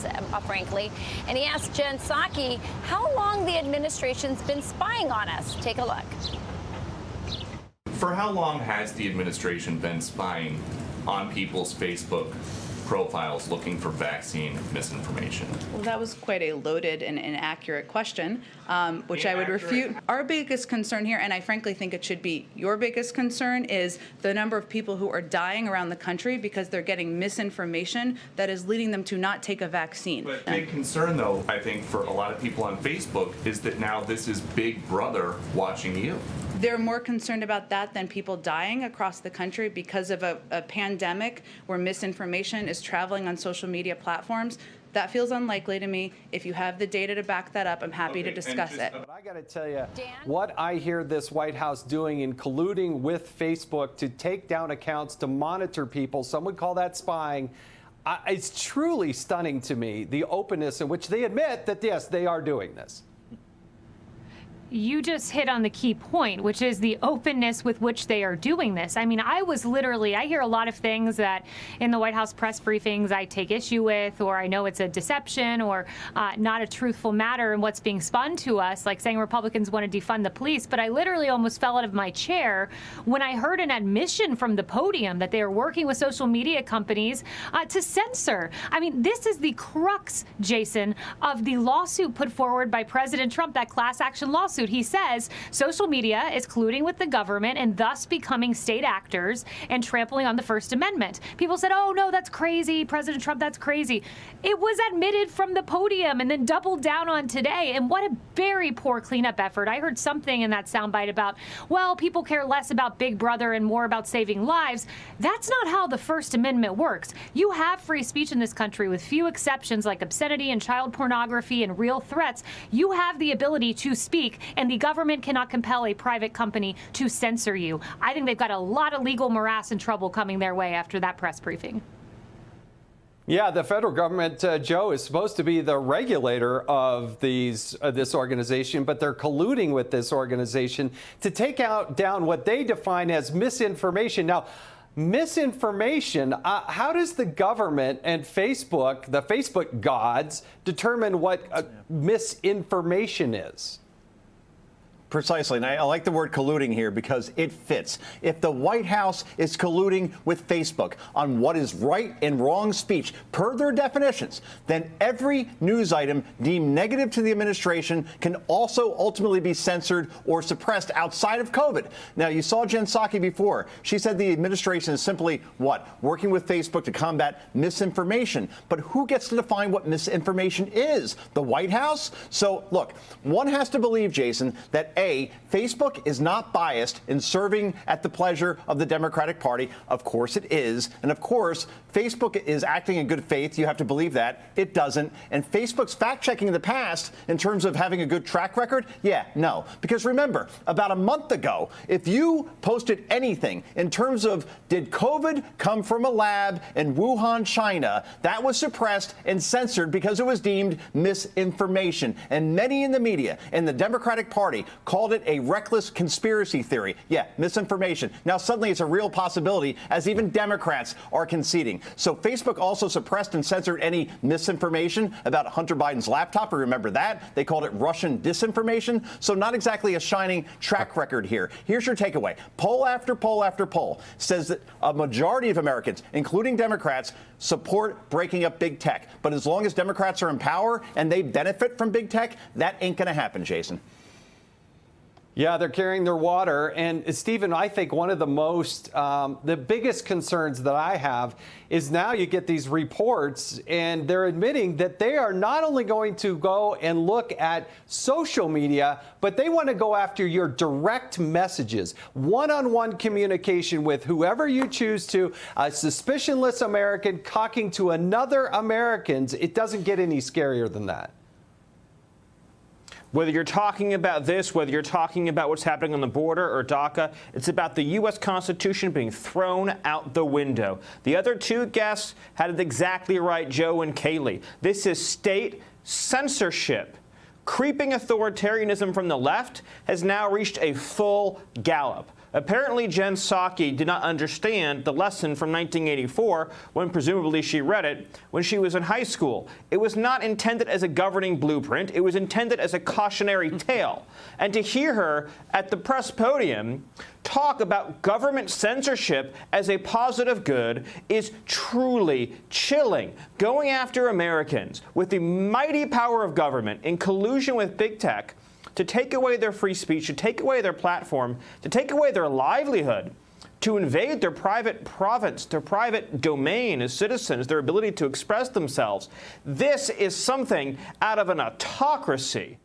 ourselves, frankly. And he asked Jen Psaki how long the administration's been spying on us. Take a look. For how long has the administration been spying on people's Facebook profiles looking for vaccine misinformation? Well, that was quite a loaded and inaccurate question, which I would refute. Our biggest concern here, and I frankly think it should be your biggest concern, is the number of people who are dying around the country because they're getting misinformation that is leading them to not take a vaccine. But big concern, though, I think, for a lot of people on Facebook is that now this is Big Brother watching you. They're more concerned about that than people dying across the country because of a pandemic where misinformation is traveling on social media platforms. That feels unlikely to me. If you have the data to back that up, I'm happy to discuss it. But I got to tell you, what I hear this White House doing in colluding with Facebook to take down accounts, to monitor people, some would call that spying. It's truly stunning to me, the openness in which they admit that, yes, they are doing this. You just hit on the key point, which is the openness with which they are doing this. I mean, I hear a lot of things that in the White House press briefings I take issue with, or I know it's a deception or not a truthful matter in what's being spun to us, like saying Republicans want to defund the police. But I literally almost fell out of my chair when I heard an admission from the podium that they are working with social media companies to censor. I mean, this is the crux, Jason, of the lawsuit put forward by President Trump, that class action lawsuit. He says social media is colluding with the government and thus becoming state actors and trampling on the First Amendment. People said, oh, no, that's crazy. President Trump, that's crazy. It was admitted from the podium and then doubled down on today. And what a very poor cleanup effort. I heard something in that soundbite about, well, people care less about Big Brother and more about saving lives. That's not how the First Amendment works. You have free speech in this country with few exceptions like obscenity and child pornography and real threats. You have the ability to speak, and the government cannot compel a private company to censor you. I think they've got a lot of legal morass and trouble coming their way after that press briefing. Yeah, the federal government, Joe, is supposed to be the regulator of this organization, but they're colluding with this organization to take down what they define as misinformation. Now, misinformation, how does the government and Facebook, the Facebook gods, determine what misinformation is? Precisely, and I like the word colluding here because it fits. If the White House is colluding with Facebook on what is right and wrong speech per their definitions, then every news item deemed negative to the administration can also ultimately be censored or suppressed outside of COVID. Now, you saw Jen Psaki before. She said the administration is simply, what, working with Facebook to combat misinformation. But who gets to define what misinformation is? The White House? So, look, one has to believe, Jason, that Facebook is not biased in serving at the pleasure of the Democratic Party. Of course it is. And of course, Facebook is acting in good faith. You have to believe that. It doesn't. And Facebook's fact-checking in the past in terms of having a good track record? Yeah, no. Because remember, about a month ago, if you posted anything in terms of did COVID come from a lab in Wuhan, China, that was suppressed and censored because it was deemed misinformation. And many in the media and the Democratic Party called it a reckless conspiracy theory. Yeah, misinformation. Now suddenly it's a real possibility, as even Democrats are conceding. So Facebook also suppressed and censored any misinformation about Hunter Biden's laptop. We remember that. They called it Russian disinformation. So not exactly a shining track record here. Here's your takeaway. Poll after poll after poll says that a majority of Americans, including Democrats, support breaking up big tech. But as long as Democrats are in power and they benefit from big tech, that ain't going to happen, Jason. Yeah, they're carrying their water. And Stephen, I think one of the biggest concerns that I have is now you get these reports and they're admitting that they are not only going to go and look at social media, but they want to go after your direct messages, one-on-one communication with whoever you choose to, a suspicionless American talking to another Americans. It doesn't get any scarier than that. Whether you're talking about this, whether you're talking about what's happening on the border or DACA, it's about the U.S. Constitution being thrown out the window. The other two guests had it exactly right, Joe and Kayleigh. This is state censorship. Creeping authoritarianism from the left has now reached a full gallop. Apparently, Jen Psaki did not understand the lesson from 1984 when presumably she read it when she was in high school. It was not intended as a governing blueprint. It was intended as a cautionary tale. And to hear her at the press podium talk about government censorship as a positive good is truly chilling. Going after Americans with the mighty power of government in collusion with big tech to take away their free speech, to take away their platform, to take away their livelihood, to invade their private province, their private domain as citizens, their ability to express themselves. This is something out of an autocracy.